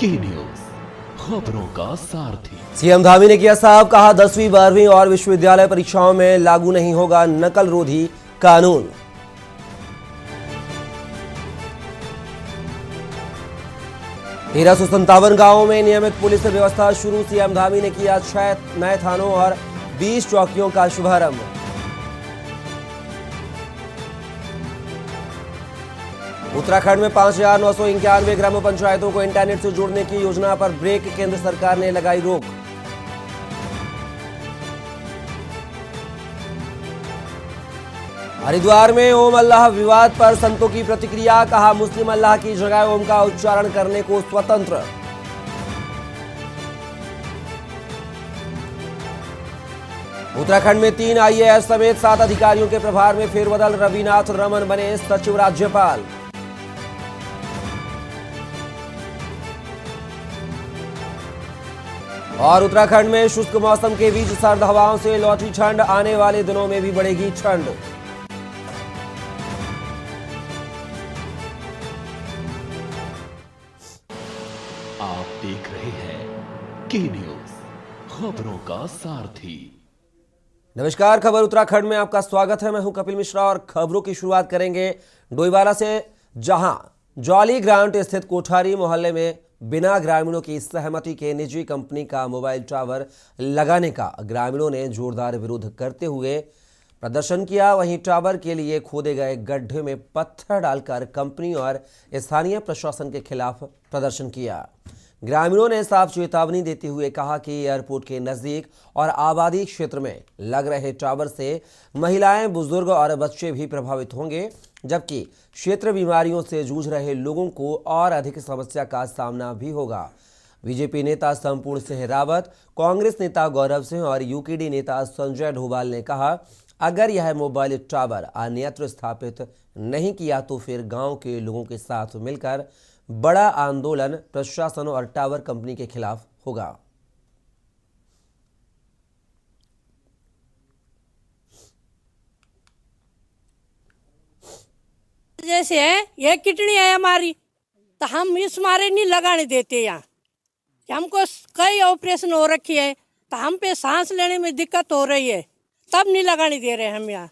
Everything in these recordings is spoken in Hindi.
की न्यूज, खबरों का सारथी। सीएम धामी ने किया साफ, कहा 10वीं 12वीं और विश्वविद्यालय परीक्षाओं में लागू नहीं होगा नकल रोधी कानून। तेरह 1357 गांवों में नियमित पुलिस व्यवस्था शुरू, सीएम धामी ने किया 6 नए थानों और 20 चौकियों का शुभारंभ। उत्तराखंड में 5,991 ग्राम पंचायतों को इंटरनेट से जोड़ने की योजना पर ब्रेक, केंद्र सरकार ने लगाई रोक। हरिद्वार में ओम अल्लाह विवाद पर संतों की प्रतिक्रिया, कहा मुस्लिम अल्लाह की जगह ओम का उच्चारण करने को स्वतंत्र। उत्तराखंड में 3 आईएएस समेत 7 अधिकारियों के प्रभार में फेरबदल, रविनाथ रमन बने सचिव राज्यपाल। और उत्तराखंड में शुष्क मौसम के बीच सर्द हवाओं से लौटी ठंड, आने वाले दिनों में भी बढ़ेगी ठंड। आप देख रहे हैं की न्यूज, खबरों का सारथी। नमस्कार, खबर उत्तराखंड में आपका स्वागत है। मैं हूं कपिल मिश्रा और खबरों की शुरुआत करेंगे डोईवाला से, जहां जॉली ग्रांट स्थित कोठारी मोहल्ले में बिना ग्रामीणों की सहमति के निजी कंपनी का मोबाइल टावर लगाने का ग्रामीणों ने जोरदार विरोध करते हुए प्रदर्शन किया। वहीं टावर के लिए खोदे गए गड्ढे में पत्थर डालकर कंपनी और स्थानीय प्रशासन के खिलाफ प्रदर्शन किया। ग्रामीणों ने साफ चेतावनी देते हुए कहा कि एयरपोर्ट के नजदीक और आबादी क्षेत्र में लग रहे टावर से महिलाएं, बुजुर्ग और बच्चे भी प्रभावित होंगे, जबकि क्षेत्र बीमारियों से जूझ रहे लोगों को और अधिक समस्या का सामना भी होगा। बीजेपी नेता संपूर्ण सिंह रावत, कांग्रेस नेता गौरव सिंह और यूकेडी नेता संजय ढोभाल ने कहा, अगर यह मोबाइल टावर अन्यत्र स्थापित नहीं किया तो फिर गांव के लोगों के साथ मिलकर बड़ा आंदोलन प्रशासन और टावर कंपनी के खिलाफ होगा। जैसे है ये किडनी है हमारी, तो हम इस मारे नहीं लगाने देते। यहाँ हमको कई ऑपरेशन हो रखी है, तो हम पे सांस लेने में दिक्कत हो रही है, तब नहीं लगाने दे रहे हम यहाँ।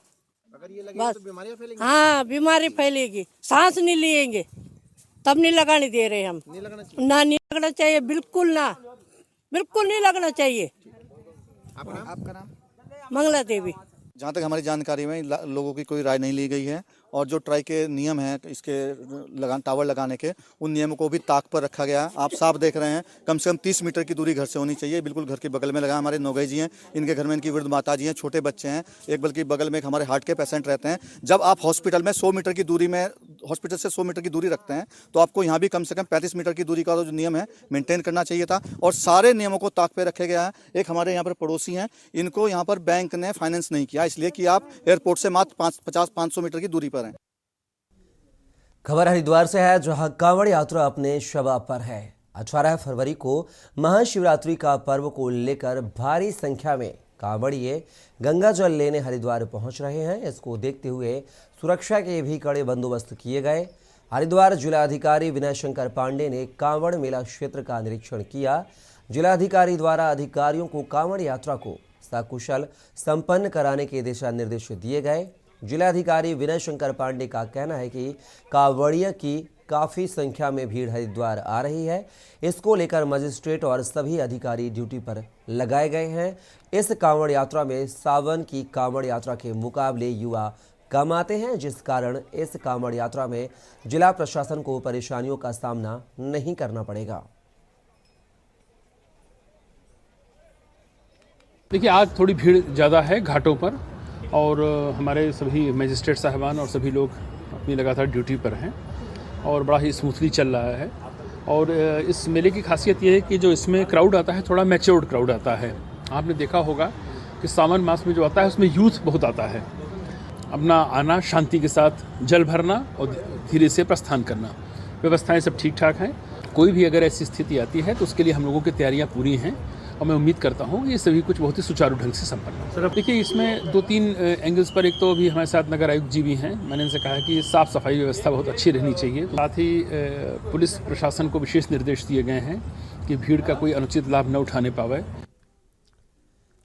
अगर ये लगेगा तो बीमारियां फैलेंगी। हाँ, बीमारी फैलेगी, सांस नहीं लिएंगे, तब नहीं लगाने दे रहे हम। नहीं लगना चाहिए। ना, नहीं लगना चाहिए, बिल्कुल ना, बिल्कुल नहीं लगना चाहिए। आपका नाम? मंगला देवी। जहाँ तक हमारी जानकारी में लोगों की कोई राय नहीं ली गई है और जो ट्राई के नियम हैं इसके टावर लगाने के, उन नियमों को भी ताक पर रखा गया है। आप साफ देख रहे हैं, कम से कम 30 मीटर की दूरी घर से होनी चाहिए। बिल्कुल घर के बगल में लगा। हमारे नौगई जी हैं, इनके घर में इनकी वृद्ध माता जी हैं, छोटे बच्चे हैं, एक बल्कि बगल में एक हमारे हार्ट के पेशेंट रहते हैं। जब आप हॉस्पिटल में 100 मीटर की दूरी में, हॉस्पिटल से 100 मीटर की दूरी रखते हैं, तो आपको यहाँ भी कम से कम 35 मीटर की दूरी का जो नियम है मेंटेन करना चाहिए था। और सारे नियमों को ताक पर रखे गया है। एक हमारे यहाँ पर पड़ोसी हैं, इनको यहाँ पर बैंक ने फाइनेंस नहीं किया, इसलिए कि आप एयरपोर्ट से मात्र 50-500 मीटर की दूरी पर हैं। खबर हरिद्वार से है, जहां कांवड़ यात्रा अपने शबाब पर है। 18 फरवरी को महाशिवरात्रि का पर्व को लेकर भारी संख्या में कांवड़िए गंगा जल लेने हरिद्वार पहुंच रहे हैं। इसको देखते हुए सुरक्षा के भी कड़े बंदोबस्त किए गए। हरिद्वार जिलाधिकारी विनय शंकर पांडे ने कांवड़ मेला क्षेत्र का निरीक्षण किया। जिलाधिकारी द्वारा अधिकारियों को कांवड़ यात्रा को सकुशल संपन्न कराने के दिशा निर्देश दिए गए। जिलाधिकारी विनय शंकर पांडे का कहना है कि कांवड़िया की काफ़ी संख्या में भीड़ हरिद्वार आ रही है। इसको लेकर मजिस्ट्रेट और सभी अधिकारी ड्यूटी पर लगाए गए हैं। इस कांवड़ यात्रा में सावन की कांवड़ यात्रा के मुकाबले युवा कम आते हैं, जिस कारण इस कांवड़ यात्रा में जिला प्रशासन को परेशानियों का सामना नहीं करना पड़ेगा। देखिए, आज थोड़ी भीड़ ज़्यादा है घाटों पर और हमारे सभी मजिस्ट्रेट साहबान और सभी लोग अपनी लगातार ड्यूटी पर हैं और बड़ा ही स्मूथली चल रहा है। और इस मेले की खासियत ये है कि जो इसमें क्राउड आता है, थोड़ा मैच्योर्ड क्राउड आता है। आपने देखा होगा कि सावन मास में जो आता है उसमें यूथ बहुत आता है। अपना आना, शांति के साथ जल भरना और धीरे से प्रस्थान करना, व्यवस्थाएँ सब ठीक ठाक हैं। कोई भी अगर ऐसी स्थिति आती है तो उसके लिए हम लोगों की तैयारियाँ पूरी हैं। और मैं उम्मीद करता हूँ कि ये सभी कुछ बहुत ही सुचारू ढंग से संपन्न हो। सर अब देखिए इसमें 2-3 एंगल्स पर, एक तो अभी हमारे साथ नगर आयुक्त जी भी हैं, मैंने इनसे कहा कि साफ़ सफाई व्यवस्था बहुत अच्छी रहनी चाहिए। साथ ही पुलिस प्रशासन को विशेष निर्देश दिए गए हैं कि भीड़ का कोई अनुचित लाभ न उठाने पावे।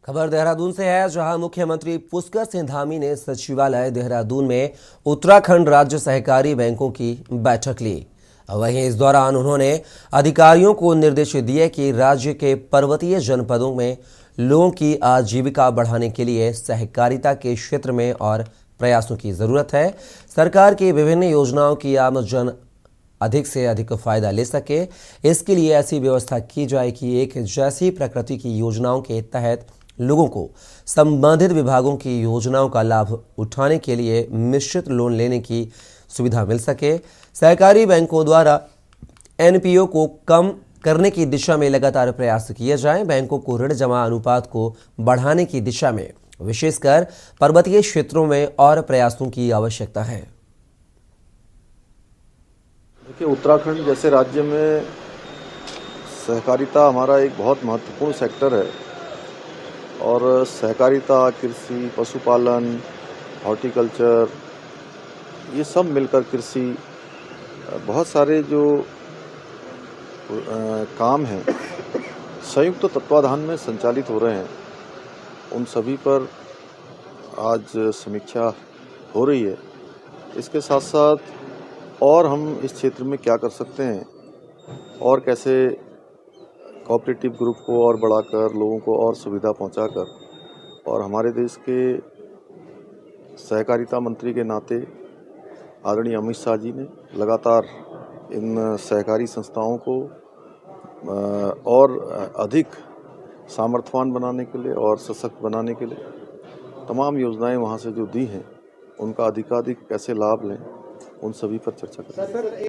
खबर देहरादून से है, जहां मुख्यमंत्री पुष्कर सिंह धामी ने सचिवालय देहरादून में उत्तराखंड राज्य सहकारी बैंकों की बैठक ली। वहीं इस दौरान उन्होंने अधिकारियों को निर्देश दिए कि राज्य के पर्वतीय जनपदों में लोगों की आजीविका बढ़ाने के लिए सहकारिता के क्षेत्र में और प्रयासों की जरूरत है। सरकार की विभिन्न योजनाओं की आमजन अधिक से अधिक फायदा ले सके, इसके लिए ऐसी व्यवस्था की जाए कि एक जैसी प्रकृति की योजनाओं के तहत लोगों को संबंधित विभागों की योजनाओं का लाभ उठाने के लिए मिश्रित लोन लेने की सुविधा मिल सके। सहकारी बैंकों द्वारा एनपीओ को कम करने की दिशा में लगातार प्रयास किए जाएं। बैंकों को ऋण जमा अनुपात को बढ़ाने की दिशा में विशेषकर पर्वतीय क्षेत्रों में और प्रयासों की आवश्यकता है। देखिए, उत्तराखंड जैसे राज्य में सहकारिता हमारा एक बहुत महत्वपूर्ण सेक्टर है और सहकारिता, कृषि, पशुपालन, हॉर्टिकल्चर, ये सब मिलकर कृषि, बहुत सारे जो काम हैं संयुक्त तत्वाधान में संचालित हो रहे हैं, उन सभी पर आज समीक्षा हो रही है। इसके साथ साथ और हम इस क्षेत्र में क्या कर सकते हैं और कैसे कोऑपरेटिव ग्रुप को और बढ़ाकर लोगों को और सुविधा पहुंचाकर, और हमारे देश के सहकारिता मंत्री के नाते आदरणीय अमित शाह जी ने लगातार इन सहकारी संस्थाओं को और अधिक सामर्थ्यवान बनाने के लिए और सशक्त बनाने के लिए तमाम योजनाएं वहां से जो दी हैं, उनका अधिकाधिक कैसे लाभ लें, उन सभी पर चर्चा करें।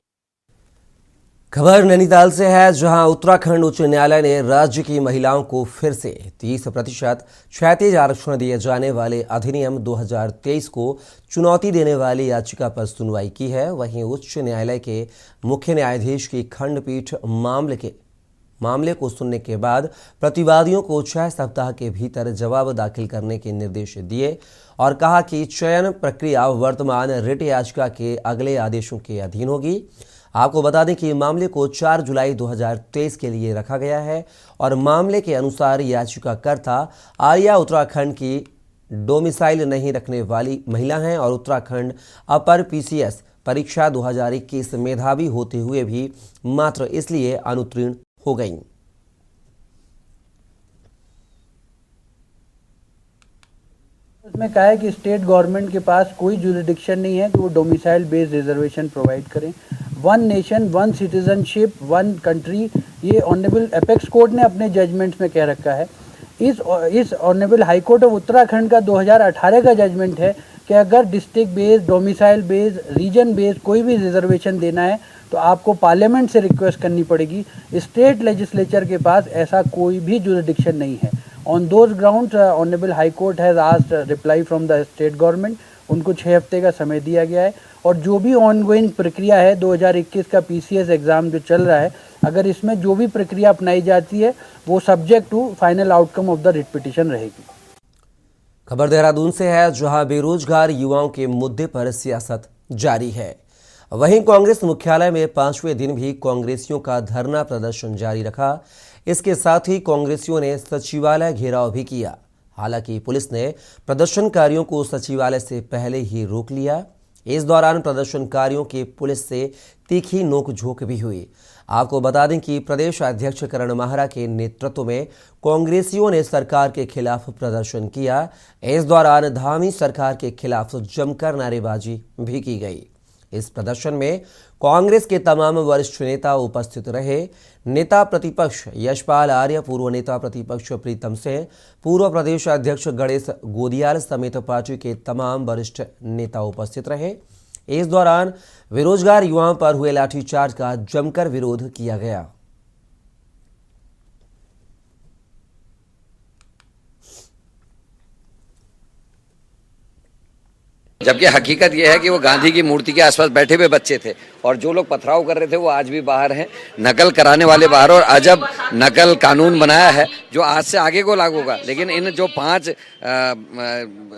खबर नैनीताल से है, जहां उत्तराखंड उच्च न्यायालय ने राज्य की महिलाओं को फिर से 30% क्षैतिज आरक्षण दिए जाने वाले अधिनियम 2023 को चुनौती देने वाली याचिका पर सुनवाई की है। वहीं उच्च न्यायालय के मुख्य न्यायाधीश की खंडपीठ मामले को सुनने के बाद प्रतिवादियों को 6 सप्ताह के भीतर जवाब दाखिल करने के निर्देश दिए और कहा कि चयन प्रक्रिया वर्तमान रिट याचिका के अगले आदेशों के अधीन होगी। आपको बता दें कि मामले को 4 जुलाई 2023 के लिए रखा गया है और मामले के अनुसार याचिकाकर्ता आर्या उत्तराखंड की डोमिसाइल नहीं रखने वाली महिला हैं और उत्तराखंड अपर पीसीएस परीक्षा 2021 मेधावी होते हुए भी मात्र इसलिए अनुत्तीर्ण हो गईं। उसमें कहा है कि स्टेट गवर्नमेंट के पास कोई जुरिडिक्शन नहीं है कि वो डोमिसाइल बेस्ड रिजर्वेशन प्रोवाइड करें। One nation, one citizenship, one country, ये ऑनरेबल एपेक्स कोर्ट ने अपने जजमेंट्स में कह रखा है। इस honourable high court of Uttarakhand का 2018 का जजमेंट है कि अगर district based, domicile based, region based कोई भी रिजर्वेशन देना है तो आपको पार्लियामेंट से रिक्वेस्ट करनी पड़ेगी। स्टेट लेजिस्लेचर के पास ऐसा कोई भी जुरिडिक्शन नहीं है। On those grounds honourable high court has asked reply from the state government. उनको 6 हफ्ते का समय दिया गया है और जो भी ऑनगोइंग प्रक्रिया है 2021 का पीसीएस एग्ज़ाम जो चल रहा है, अगर इसमें जो भी प्रक्रिया अपनाई जाती है वो subject to final outcome of the writ petition रहेगी। खबर देहरादून से है, जहां बेरोजगार युवाओं के मुद्दे पर सियासत जारी है। वहीं कांग्रेस मुख्यालय में 5वें दिन भी कांग्रेसियों का धरना प्रदर्शन जारी रखा। इसके साथ ही कांग्रेसियों ने सचिवालय घेराव भी किया। हालांकि पुलिस ने प्रदर्शनकारियों को सचिवालय से पहले ही रोक लिया। इस दौरान प्रदर्शनकारियों की पुलिस से तीखी नोकझोंक भी हुई। आपको बता दें कि प्रदेश अध्यक्ष करण माहरा के नेतृत्व में कांग्रेसियों ने सरकार के खिलाफ प्रदर्शन किया। इस दौरान धामी सरकार के खिलाफ जमकर नारेबाजी भी की गई। इस प्रदर्शन में कांग्रेस के तमाम वरिष्ठ नेता उपस्थित रहे। नेता प्रतिपक्ष यशपाल आर्य, पूर्व नेता प्रतिपक्ष प्रीतम सिंह, पूर्व प्रदेश अध्यक्ष गणेश गोदियाल समेत पार्टी के तमाम वरिष्ठ नेता उपस्थित रहे। इस दौरान बेरोजगार युवाओं पर हुए लाठीचार्ज का जमकर विरोध किया गया। जबकि हकीकत यह है कि वो गांधी की मूर्ति के आसपास बैठे हुए बच्चे थे और जो लोग पथराव कर रहे थे वो आज भी बाहर हैं, नकल कराने वाले बाहर। और अजब नकल कानून बनाया है जो आज से आगे को लागू होगा, लेकिन इन जो 5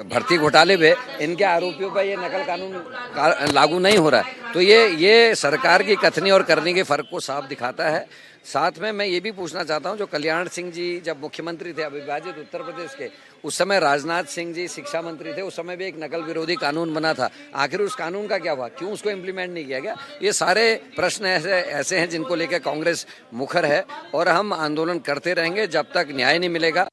भर्ती घोटाले में इनके आरोपियों पर ये नकल कानून लागू नहीं हो रहा है। तो ये सरकार की कथनी और करनी के फर्क को साफ दिखाता है। साथ में मैं ये भी पूछना चाहता हूँ, जो कल्याण सिंह जी जब मुख्यमंत्री थे अविभाजित उत्तर प्रदेश के, उस समय राजनाथ सिंह जी शिक्षा मंत्री थे, उस समय भी एक नकल विरोधी कानून बना था। आखिर उस कानून का क्या हुआ, क्यों उसको इम्प्लीमेंट नहीं किया गया? ये सारे प्रश्न ऐसे हैं जिनको लेकर कांग्रेस मुखर है और हम आंदोलन करते रहेंगे जब तक न्याय नहीं मिलेगा।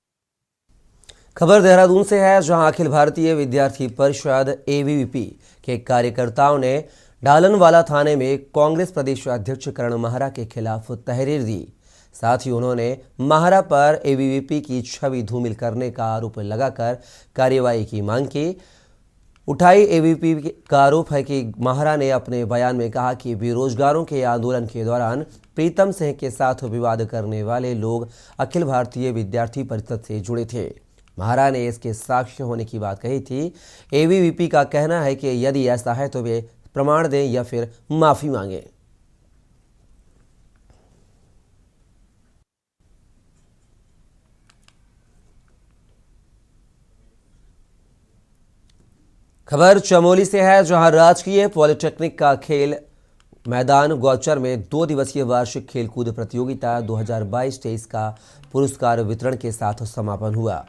खबर देहरादून से है, जहां अखिल भारतीय विद्यार्थी परिषद ABVP के कार्यकर्ताओं ने डालनवाला थाने में कांग्रेस प्रदेश अध्यक्ष करण महरा के खिलाफ तहरीर दी। साथ ही उन्होंने महरा पर ABVP की छवि धूमिल करने का आरोप लगाकर कार्यवाही की मांग की। उठाई ABVP का आरोप है कि महरा ने अपने बयान में कहा कि बेरोजगारों के आंदोलन के दौरान प्रीतम सिंह के साथ विवाद करने वाले लोग अखिल भारतीय विद्यार्थी परिषद से जुड़े थे। महरा ने इसके साक्ष्य होने की बात कही थी। ABVP का कहना है कि यदि ऐसा है तो वे प्रमाण दें या फिर माफी मांगें। खबर चमोली से है, जहां राजकीय पॉलिटेक्निक का खेल मैदान गौचर में 2 दिवसीय वार्षिक खेलकूद प्रतियोगिता 2022-23 का पुरस्कार वितरण के साथ समापन हुआ।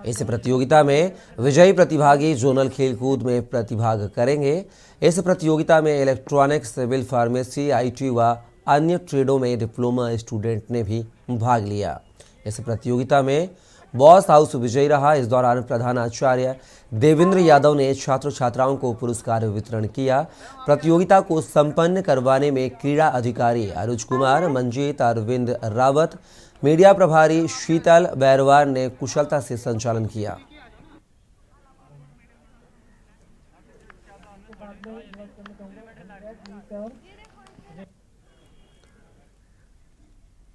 इस प्रतियोगिता में विजयी प्रतिभागी जोनल खेलकूद में प्रतिभाग करेंगे। इस प्रतियोगिता में इलेक्ट्रॉनिक्स, सिविल, फार्मेसी, IT व अन्य ट्रेडों में डिप्लोमा स्टूडेंट ने भी भाग लिया। इस प्रतियोगिता में बॉस हाउस विजयी रहा। इस दौरान प्रधानाचार्य देवेंद्र यादव ने छात्र छात्राओं को पुरस्कार वितरण किया। प्रतियोगिता को संपन्न करवाने में क्रीड़ा अधिकारी अरुज कुमार, मंजीत, अरविंद रावत, मीडिया प्रभारी शीतल बैरवार ने कुशलता से संचालन किया।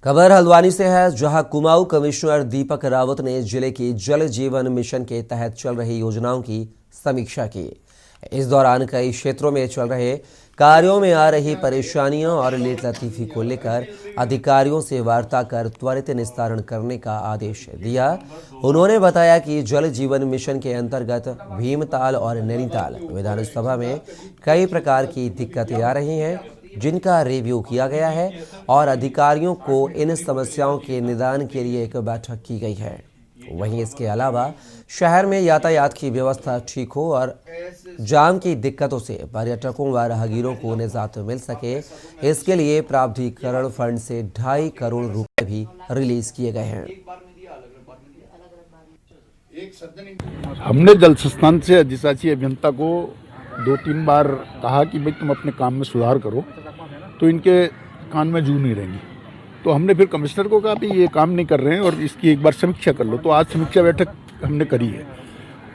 खबर हल्द्वानी से है, जहां कुमाऊं कमिश्नर दीपक रावत ने जिले की जल जीवन मिशन के तहत चल रही योजनाओं की समीक्षा की। इस दौरान कई क्षेत्रों में चल रहे कार्यों में आ रही परेशानियों और लेट लतीफी को लेकर अधिकारियों से वार्ता कर त्वरित निस्तारण करने का आदेश दिया। उन्होंने बताया कि जल जीवन मिशन के अंतर्गत भीमताल और नैनीताल विधानसभा में कई प्रकार की दिक्कतें आ रही हैं, जिनका रिव्यू किया गया है और अधिकारियों को इन समस्याओं के निदान के लिए एक बैठक की गई है। वहीं इसके अलावा शहर में यातायात की व्यवस्था ठीक हो और जाम की दिक्कतों से पर्यटकों व राहगीरों को निजात मिल सके, इसके लिए प्राधिकरण फंड से 2.5 करोड़ रुपए भी रिलीज किए गए हैं। हमने जल संस्थान से अधिशासी अभियंता को 2-3 बार कहा कि भाई तुम अपने काम में सुधार करो, तो इनके कान में जू नहीं रहेंगी। तो हमने फिर कमिश्नर को कहा भी ये काम नहीं कर रहे हैं और इसकी एक बार समीक्षा कर लो। तो आज समीक्षा बैठक हमने करी है।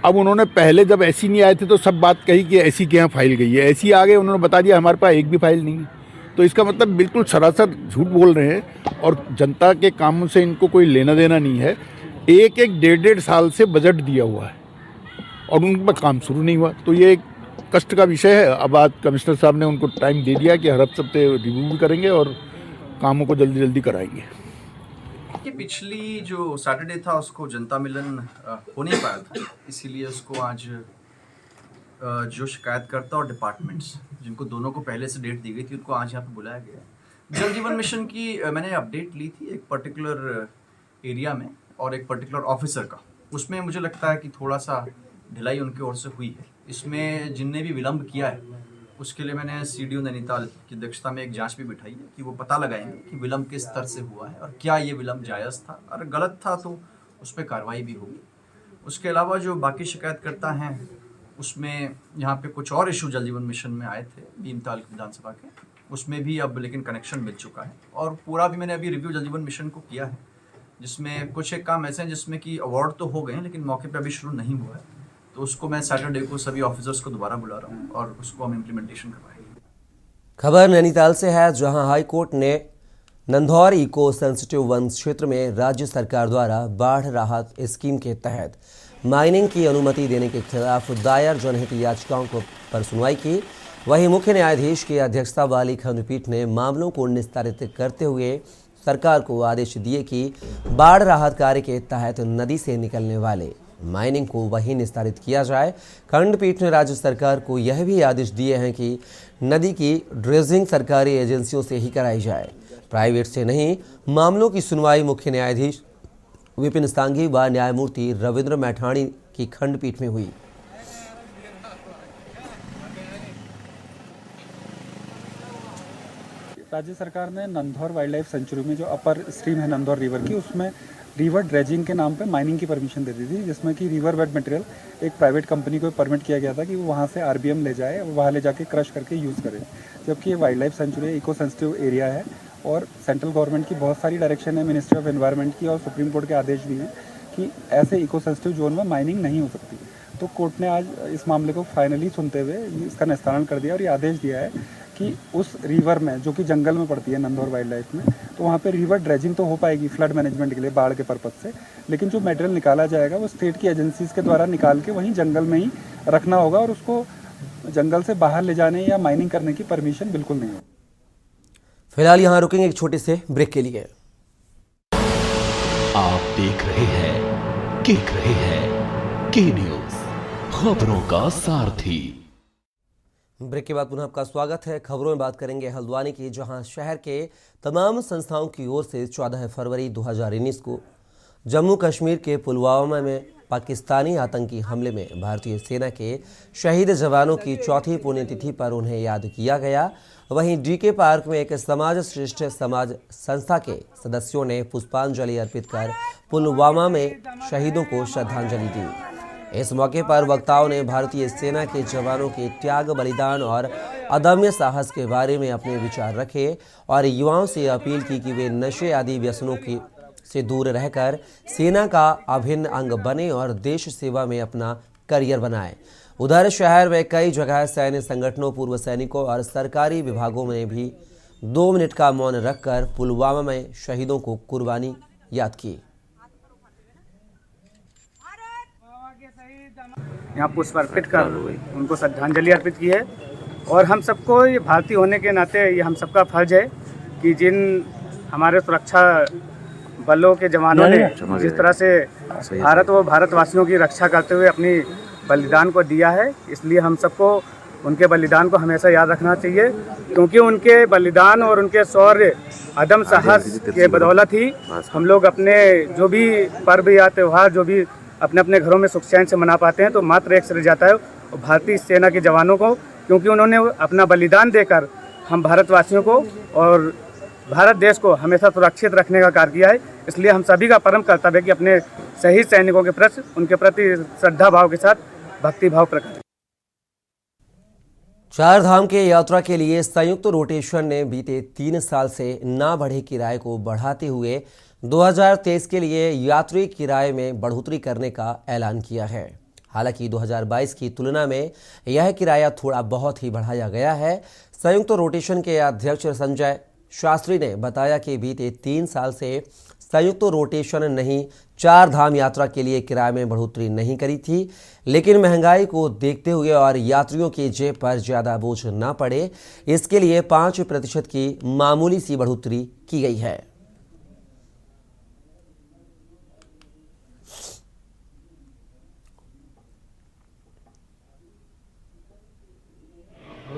अब उन्होंने पहले जब ऐसी नहीं आए थे तो सब बात कही कि ऐसी के यहाँ फाइल गई है, ऐसी आ गए, उन्होंने बता दिया हमारे पास एक भी फाइल नहीं है। तो इसका मतलब बिल्कुल सरासर झूठ बोल रहे हैं और जनता के कामों से इनको कोई लेना देना नहीं है। 1-1.5 साल से बजट दिया हुआ है और उन पर काम शुरू नहीं हुआ, तो ये एक कष्ट का विषय है। अब आज कमिश्नर साहब ने उनको टाइम दे दिया कि हर हफ्ते रिव्यू भी करेंगे और कामों को जल्दी जल्दी कराएंगे। कि पिछली जो सैटरडे था उसको जनता मिलन हो नहीं पाया था, इसीलिए उसको आज जो शिकायतकर्ता और डिपार्टमेंट्स जिनको दोनों को पहले से डेट दी गई थी उनको आज यहाँ पे बुलाया गया। जल जीवन मिशन की मैंने अपडेट ली थी एक पर्टिकुलर एरिया में और एक पर्टिकुलर ऑफिसर का, उसमें मुझे लगता है कि थोड़ा सा ढिलाई उनकी ओर से हुई है। इसमें जिनने भी विलम्ब किया है उसके लिए मैंने CDO नैनीताल की अध्यक्षता में एक जांच भी बिठाई है कि वो पता लगाएंगे कि विलम्ब किस स्तर से हुआ है और क्या ये विलम्ब जायज़ था, अगर गलत था तो उस पर कार्रवाई भी होगी। उसके अलावा जो बाकी शिकायतकर्ता हैं उसमें यहाँ पे कुछ और इशू जल जीवन मिशन में आए थे भीमताल विधानसभा के, उसमें भी अब लेकिन कनेक्शन मिल चुका है और पूरा भी मैंने अभी रिव्यू जल जीवन मिशन को किया है, जिसमें कुछ एक काम ऐसे हैं जिसमें कि अवार्ड तो हो गए हैं लेकिन मौके पर अभी शुरू नहीं हुआ है। तो उसको मैं सैटरडे को सभी ऑफिसर्स को दोबारा बुला रहा हूँ और उसको हम इम्प्लीमेंटेशन करवाएंगे। खबर नैनीताल से है, जहां हाई कोर्ट ने नंधौर इको सेंसिटिव वन क्षेत्र में राज्य सरकार द्वारा बाढ़ राहत स्कीम के तहत माइनिंग की अनुमति देने के खिलाफ दायर जनहित याचिकाओं पर सुनवाई की। वहीं मुख्य न्यायाधीश की अध्यक्षता वाली खंडपीठ ने मामलों को निस्तारित करते हुए सरकार को आदेश दिए कि बाढ़ राहत कार्य के तहत नदी से निकलने वाले माइनिंग को वहीं निस्तारित किया जाए। खंडपीठ ने राज्य सरकार को यह भी आदेश दिए हैं कि नदी की ड्रेजिंग सरकारी एजेंसियों से ही कराई जाए, प्राइवेट से नहीं। मामलों की सुनवाई मुख्य न्यायाधीश विपिन सांघी व न्यायमूर्ति रविंद्र मैठाणी की खंडपीठ में हुई। राज्य सरकार ने नंदौर वाइल्ड लाइफ सेंचुरी में जो अपर स्ट्रीम है नंदौर रिवर की, उसमें रिवर ड्रेजिंग के नाम पे माइनिंग की परमिशन दे दी थी, जिसमें कि रिवर बेड मटेरियल एक प्राइवेट कंपनी को परमिट किया गया था कि वो वहाँ से आरबीएम ले जाए, वहाँ ले जाके क्रश करके यूज़ करे। जबकि ये wild life sanctuary eco sensitive area है और सेंट्रल गवर्नमेंट की बहुत सारी डायरेक्शन है, मिनिस्ट्री ऑफ एनवायरनमेंट की, और सुप्रीम कोर्ट के आदेश भी हैं कि ऐसे इको सेंसिटिव जोन में माइनिंग नहीं हो सकती। तो कोर्ट ने आज इस मामले को फाइनली सुनते हुए इसका निस्तारण कर दिया और ये आदेश दिया है कि उस रिवर में, जो कि जंगल में पड़ती है नंदौर वाइल्ड लाइफ में, तो वहाँ पे रिवर ड्रेजिंग तो हो पाएगी फ्लड मैनेजमेंट के लिए, बाढ़ के पर्पज़ से, लेकिन जो मटेरियल निकाला जाएगा वो स्टेट की एजेंसीज के द्वारा निकाल के वहीं जंगल में ही रखना होगा और उसको जंगल से बाहर ले जाने या माइनिंग करने की परमिशन बिल्कुल नहीं होगी। फिलहाल यहाँ रुकेंगे एक छोटे से ब्रेक के लिए। आप देख रहे हैं के न्यूज़, खबरों का सारथी। ब्रेक के बाद पुनः आपका स्वागत है। खबरों में बात करेंगे हल्द्वानी की, जहां शहर के तमाम संस्थाओं की ओर से 14 फरवरी 2019 को जम्मू कश्मीर के पुलवामा में पाकिस्तानी आतंकी हमले में भारतीय सेना के शहीद जवानों की चौथी पुण्यतिथि पर उन्हें याद किया गया। वहीं डीके पार्क में एक समाज श्रेष्ठ समाज संस्था के सदस्यों ने पुष्पांजलि अर्पित कर पुलवामा में शहीदों को श्रद्धांजलि दी। इस मौके पर वक्ताओं ने भारतीय सेना के जवानों के त्याग, बलिदान और अदम्य साहस के बारे में अपने विचार रखे और युवाओं से अपील की कि वे नशे आदि व्यसनों से दूर रहकर सेना का अभिन्न अंग बने और देश सेवा में अपना करियर बनाएं। उधर शहर में कई जगह सैन्य संगठनों, पूर्व सैनिकों और सरकारी विभागों में भी 2 मिनट का मौन रखकर पुलवामा में शहीदों को कुर्बानी याद की। यहाँ पुष्प अर्पित कर उनको श्रद्धांजलि अर्पित की है और हम सबको ये भारतीय होने के नाते ये हम सबका फर्ज है कि जिन हमारे सुरक्षा बलों के जवानों ने जिस तरह से भारत व भारतवासियों की रक्षा करते हुए अपनी बलिदान को दिया है, इसलिए हम सबको उनके बलिदान को हमेशा याद रखना चाहिए, क्योंकि उनके बलिदान और उनके शौर्य, अदम साहस के बदौलत ही हम लोग अपने जो भी पर्व या त्यौहार जो भी अपने अपने घरों में सुख चैन से मना पाते हैं, तो मात्र एक श्रेय जाता है भारतीय सेना के जवानों को, क्योंकि उन्होंने अपना बलिदान देकर हम भारतवासियों को और भारत देश को हमेशा सुरक्षित रखने का कार्य किया है। इसलिए हम सभी का परम कर्तव्य है कि अपने शहीद सैनिकों के प्रति उनके प्रति श्रद्धा भाव के साथ भक्ति भाव प्रकट। 4 धाम के यात्रा के लिए संयुक्त रोटेशन ने बीते 3 साल से ना बढ़े किराए को बढ़ाते हुए 2023 के लिए यात्री किराए में बढ़ोतरी करने का ऐलान किया है। हालांकि 2022 की तुलना में यह किराया थोड़ा बहुत ही बढ़ाया गया है। संयुक्त रोटेशन के अध्यक्ष संजय शास्त्री ने बताया कि बीते 3 साल से संयुक्त रोटेशन नहीं 4 धाम यात्रा के लिए किराए में बढ़ोतरी नहीं करी थी, लेकिन महंगाई को देखते हुए और यात्रियों की जेब पर ज़्यादा बोझ ना पड़े, इसके लिए 5% की मामूली सी बढ़ोतरी की गई है।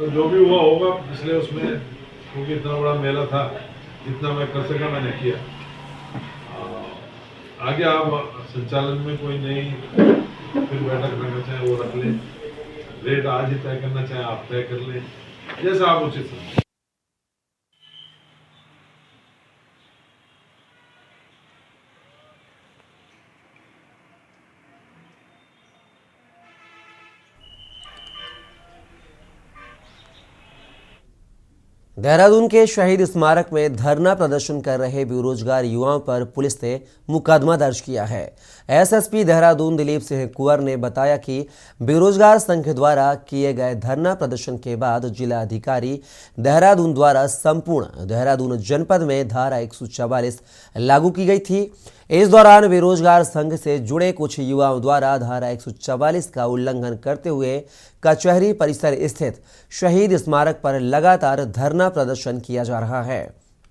जो भी हुआ होगा पिछले उसमें, क्योंकि इतना बड़ा मेला था, जितना मैं कर सका मैंने किया। आगे आप संचालन में कोई नई फिर बैठक रखना चाहें वो रख लें, रेट आज ही तय करना चाहें आप तय कर लें, जैसा आप उचित समझें। देहरादून के शहीद स्मारक में धरना प्रदर्शन कर रहे बेरोजगार युवाओं पर पुलिस ने मुकदमा दर्ज किया है। एसएसपी देहरादून दिलीप सिंह कुंवर ने बताया कि बेरोजगार संघ द्वारा किए गए धरना प्रदर्शन के बाद जिला अधिकारी देहरादून द्वारा संपूर्ण देहरादून जनपद में धारा 144 लागू की गई थी। इस दौरान बेरोजगार संघ से जुड़े कुछ युवाओं द्वारा धारा 144 का उल्लंघन करते हुए कचहरी परिसर स्थित शहीद स्मारक पर लगातार धरना प्रदर्शन किया जा रहा है।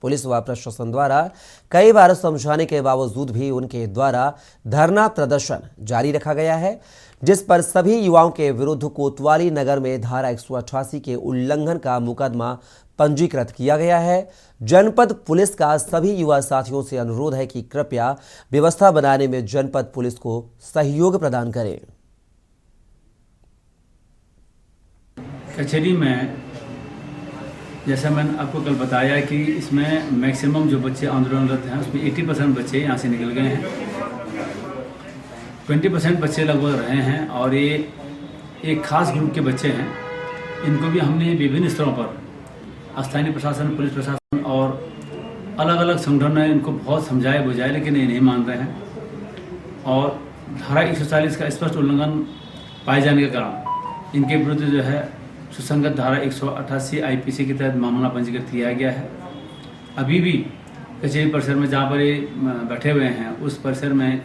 पुलिस व प्रशासन द्वारा कई बार समझाने के बावजूद भी उनके द्वारा धरना प्रदर्शन जारी रखा गया है, जिस पर सभी युवाओं के विरुद्ध कोतवाली नगर में धारा 188 के उल्लंघन का मुकदमा पंजीकृत किया गया है। जनपद पुलिस का सभी युवा साथियों से अनुरोध है कि कृपया व्यवस्था बनाने में जनपद पुलिस को सहयोग प्रदान करें। कचहरी में जैसा मैंने आपको कल बताया कि इसमें मैक्सिमम जो बच्चे आंदोलनरत हैं उसमें 80% बच्चे यहाँ से निकल गए हैं, 20% बच्चे लगभग रहे हैं और ये एक खास ग्रुप के बच्चे हैं। इनको भी हमने विभिन्न स्तरों पर स्थानीय प्रशासन, पुलिस प्रशासन और अलग अलग संगठनों ने इनको बहुत समझाया बुझाया, लेकिन ये नहीं मान रहे हैं और धारा 140 का स्पष्ट उल्लंघन पाए जाने के कारण इनके विरुद्ध जो है सुसंगत धारा 188 आईपीसी के तहत मामला पंजीकृत किया गया है। अभी भी कचहरी परिसर में जहाँ पर ये बैठे हुए हैं उस परिसर में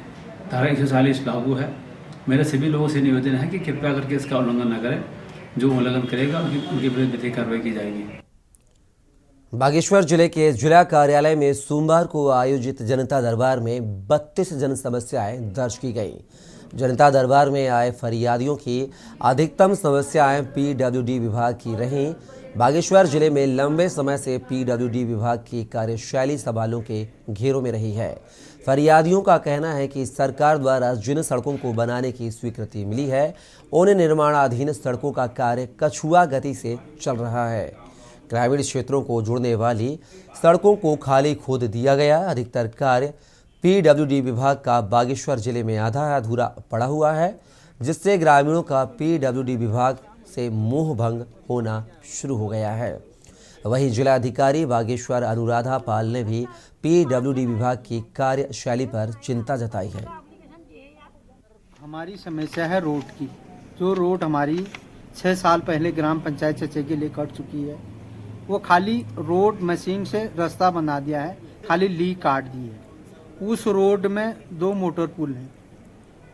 धारा 140 लागू है। मेरे सभी लोगों से निवेदन है कि कृपया करके इसका उल्लंघन न करें। जो उल्लंघन करेगा उनके विरुद्ध विधिक कार्रवाई की जाएगी। बागेश्वर जिले के जिला कार्यालय में सोमवार को आयोजित जनता दरबार में 32 जन समस्याएं दर्ज की गई। जनता दरबार में आए फरियादियों की अधिकतम समस्याएं पीडब्ल्यूडी विभाग की रहीं। बागेश्वर जिले में लंबे समय से पीडब्ल्यूडी विभाग की कार्यशैली सवालों के घेरों में रही है। फरियादियों का कहना है कि सरकार द्वारा जिन सड़कों को बनाने की स्वीकृति मिली है उन निर्माणाधीन सड़कों का कार्य कछुआ गति से चल रहा है। ग्रामीण क्षेत्रों को जोड़ने वाली सड़कों को खाली खोद दिया गया। अधिकतर कार्य पीडब्ल्यूडी विभाग का बागेश्वर जिले में आधा अधूरा पड़ा हुआ है, जिससे ग्रामीणों का पीडब्ल्यूडी विभाग से मोह भंग होना शुरू हो गया है। वहीं जिलाधिकारी बागेश्वर अनुराधा पाल ने भी पीडब्ल्यूडी विभाग की कार्यशैली पर चिंता जताई है। हमारी समस्या है रोड की। जो रोड हमारी 6 साल पहले ग्राम पंचायत चचे के लिए कट चुकी है, वो खाली रोड मशीन से रास्ता बना दिया है, खाली ली काट दी है। उस रोड में 2 मोटर पुल हैं।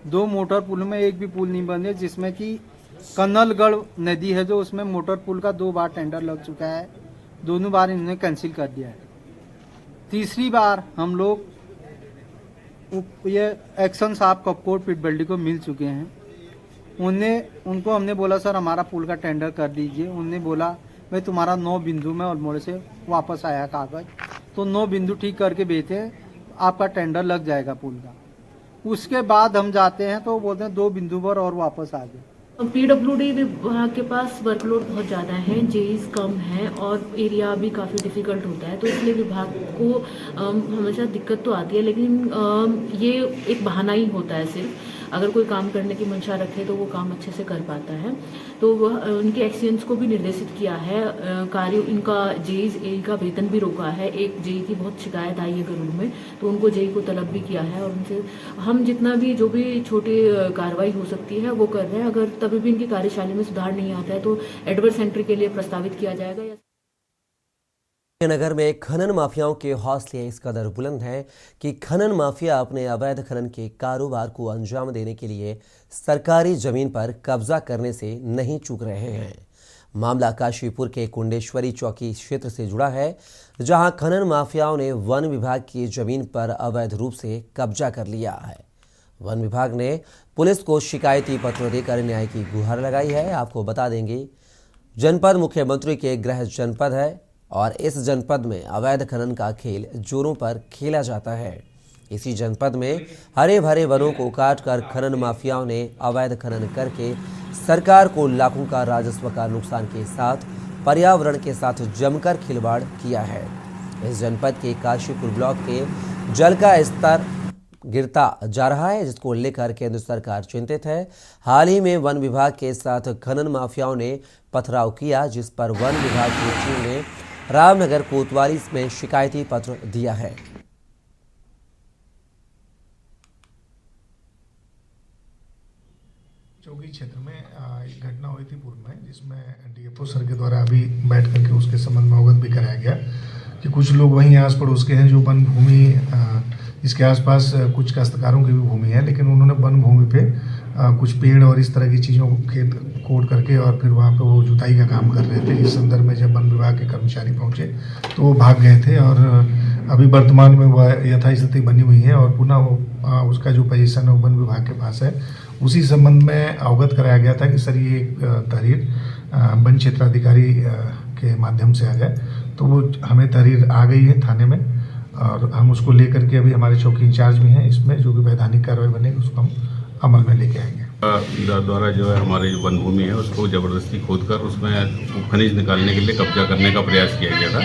2 मोटर पुल में एक भी पुल नहीं बने, जिसमें कि कन्नलगढ़ नदी है जो उसमें मोटर पुल का 2 बार टेंडर लग चुका है। दोनों बार इन्होंने कैंसिल कर दिया है। तीसरी बार हम लोग ये एक्शन साहब कपकोट पिटबल्डी को मिल चुके हैं। उनको हमने बोला सर हमारा पुल का टेंडर कर दीजिए। उन्होंने बोला भाई तुम्हारा 9 बिंदु में अल्मोड़े से वापस आया कागज, तो 9 बिंदु ठीक करके भेजे, आपका टेंडर लग जाएगा पुल का। उसके बाद हम जाते हैं तो बोलते हैं 2 बिंदु पर और वापस आ गए। पीडब्ल्यूडी विभाग के पास वर्कलोड बहुत ज़्यादा है, जेईज कम है और एरिया भी काफ़ी डिफ़िकल्ट होता है, तो इसलिए विभाग को हमेशा दिक्कत तो आती है, लेकिन ये एक बहाना ही होता है। सिर्फ अगर कोई काम करने की मंशा रखे तो वो काम अच्छे से कर पाता है। तो वह उनके एक्सीडेंट्स को भी निर्देशित किया है कार्य। इनका जेईज का वेतन भी रोका है। एक जेई की बहुत शिकायत आई है गरुड़ में, तो उनको जेई को तलब भी किया है और उनसे हम जितना भी जो भी छोटी कार्रवाई हो सकती है वो कर रहे हैं। अगर तभी भी इनकी कार्यशैली में सुधार नहीं आता है तो एडवर्स एंट्री के लिए प्रस्तावित किया जाएगा। नगर में खनन माफियाओं के हौसले इस कदर बुलंद हैं कि खनन माफिया अपने अवैध खनन के कारोबार को अंजाम देने के लिए सरकारी जमीन पर कब्जा करने से नहीं चूक रहे हैं। मामला काशीपुर के कुंडेश्वरी चौकी क्षेत्र से जुड़ा है, जहां खनन माफियाओं ने वन विभाग की जमीन पर अवैध रूप से कब्जा कर लिया है। वन विभाग ने पुलिस को शिकायती पत्र देकर न्याय की गुहार लगाई है। आपको बता देंगे, जनपद मुख्यमंत्री के गृह जनपद है और इस जनपद में अवैध खनन का खेल जोरों पर खेला जाता है। इसी जनपद में हरे भरे वनों को काटकर खनन माफियाओं ने अवैध खनन करके सरकार को लाखों का राजस्व का नुकसान के साथ पर्यावरण के साथ जमकर खिलवाड़ किया है। इस जनपद के काशीपुर ब्लॉक के जल का स्तर गिरता जा रहा है, जिसको लेकर केंद्र सरकार चिंतित है। हाल ही में वन विभाग के साथ खनन माफियाओं ने पथराव किया, जिस पर वन विभाग की टीम ने रामनगर कोतवाली में शिकायती पत्र दिया है। चौकी क्षेत्र में एक घटना हुई थी पूर्व में, जिसमें डीएफओ सर के द्वारा अभी बैठ करके उसके संबंध में अवगत भी कराया गया कि कुछ लोग वहीं आस पड़ोस के हैं जो वन भूमि इसके आसपास कुछ काश्तकारों की भी भूमि है, लेकिन उन्होंने वन भूमि पे कुछ पेड़ और इस तरह की चीज़ों को खेत कोड़ करके और फिर वहाँ पे वो जुताई का काम कर रहे थे। इस संदर्भ में जब वन विभाग के कर्मचारी पहुँचे तो वो भाग गए थे और अभी वर्तमान में वह यथास्थिति बनी हुई है और पुनः वो उसका जो पोजीशन है वन विभाग के पास है। उसी संबंध में अवगत कराया गया था कि सर ये एक तहरीर वन क्षेत्राधिकारी के माध्यम से आ जाए, तो वो हमें तहरीर आ गई है थाने में और हम उसको लेकर के अभी हमारे चौकी इंचार्ज भी हैं, इसमें जो भी वैधानिक कार्रवाई बनेगी उसको हम अमल में लेके आएंगे। द्वारा जो है हमारी जो वन भूमि है उसको ज़बरदस्ती खोदकर उसमें खनिज निकालने के लिए कब्जा करने का प्रयास किया गया था।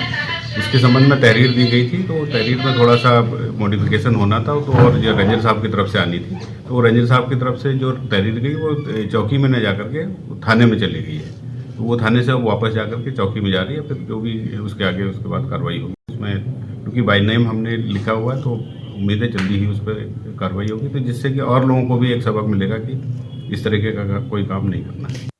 उसके संबंध में तहरीर दी गई थी, तो तहरीर में थोड़ा सा मॉडिफिकेशन होना था तो और जो रेंजर साहब की तरफ से आनी थी, तो रेंजर साहब की तरफ से जो तहरीर गई वो चौकी में न जा करके थाने में चली गई है। तो वो थाने से वापस जा करके चौकी में जा रही है, फिर जो भी उसके आगे उसके बाद कार्रवाई होगी। उसमें क्योंकि बाय नेम हमने लिखा हुआ है तो उम्मीद है जल्दी ही उस पर कार्रवाई होगी, तो जिससे कि और लोगों को भी एक सबक मिलेगा कि इस तरीके का कोई काम नहीं करना है।